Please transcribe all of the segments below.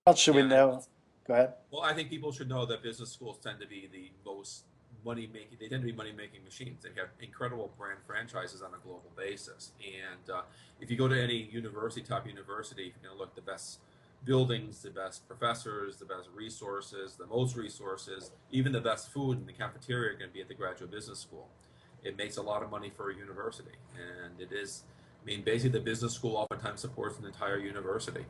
else should we Yeah, know? Go ahead. well, I think people should know that business schools tend to be the most money making. They tend to be money making machines. They have incredible brand franchises on a global basis. And if you go to any university, top university, you're going to look the best buildings, the best professors, the best resources, the most resources, even the best food in the cafeteria are going to be at the graduate business school. It makes a lot of money for a university, and it is. I mean, basically, the business school oftentimes supports an entire university.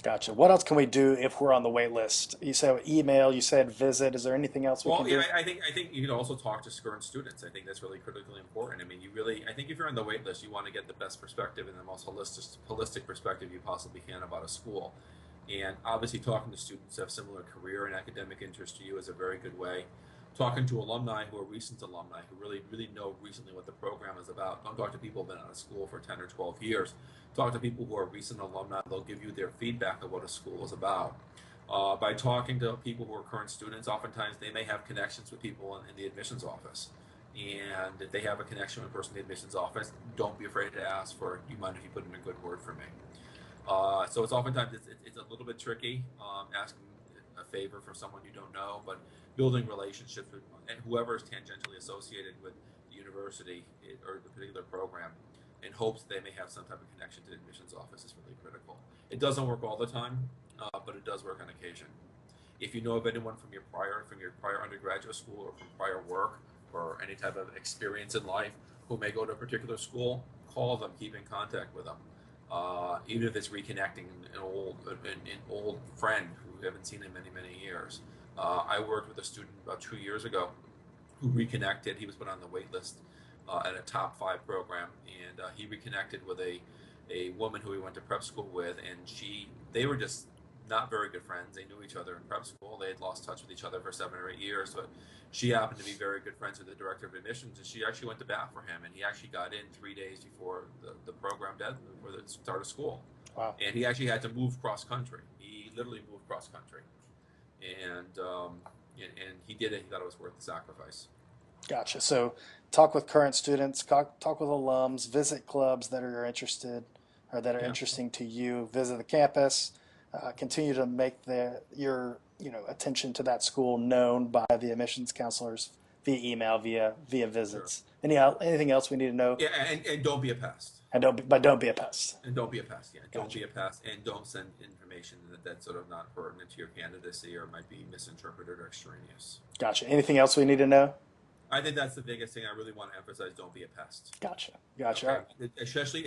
Gotcha. What else can we do if we're on the wait list? You said email, you said visit. Is there anything else we Well, can yeah, do? I think you can also talk to current students. I think that's really critically important. I mean, you really, I think if you're on the wait list, you want to get the best perspective and the most holistic perspective you possibly can about a school. And obviously, talking to students who have similar career and academic interests to you is a very good way. Talking to alumni who are recent alumni who really know recently what the program is about. Don't talk to people who've been out of school for 10 or 12 years. Talk to people who are recent alumni. They'll give you their feedback of what a school is about. By talking to people who are current students, oftentimes they may have connections with people in the admissions office. And if they have a connection with a person in the admissions office, don't be afraid to ask for, do you mind if you put in a good word for me? So it's oftentimes it's a little bit tricky asking a favor for someone you don't know, but building relationships with and whoever is tangentially associated with the university or the particular program in hopes they may have some type of connection to the admissions office is really critical. It doesn't work all the time, but it does work on occasion. If you know of anyone from your prior undergraduate school or from prior work or any type of experience in life who may go to a particular school, call them, keep in contact with them. Even if it's reconnecting an old friend who you haven't seen in many years. I worked with a student about 2 years ago who reconnected. He was put on the wait list at a top five program, and he reconnected with a woman who he went to prep school with, and they were just not very good friends. They knew each other in prep school. They had lost touch with each other for 7 or 8 years, but she happened to be very good friends with the director of admissions, and she actually went to bat for him. And he actually got in 3 days before the program dead, before the start of school. Wow. And he actually had to move cross country. He literally moved cross country, and he did it. He thought it was worth the sacrifice. Gotcha. So talk with current students, talk with alums, visit clubs that are interested or that are Yeah, interesting to you, visit the campus, continue to make your attention to that school known by the admissions counselors via email, via sure. visits. Anything else we need to know? Yeah, and don't be a pest. Don't be a pest. And don't be a pest. Yeah, don't Gotcha. be a pest, and don't send information that's sort of not pertinent to your candidacy or might be misinterpreted or extraneous. Gotcha. Anything else we need to know? I think that's the biggest thing I really want to emphasize. Don't be a pest. Gotcha. Gotcha. All Okay, right. especially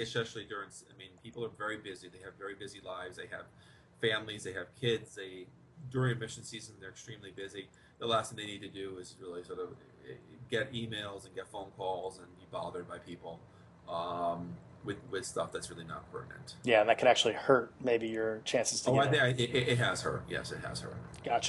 during. I mean, people are very busy. They have very busy lives. They have families. They have kids. They during admission season they're extremely busy. The last thing they need to do is really sort of get emails and get phone calls and be bothered by people um, with stuff that's really not pertinent. Yeah, and that could actually hurt maybe your chances to Oh, get I in. think it has her. Yes, it has her. Gotcha.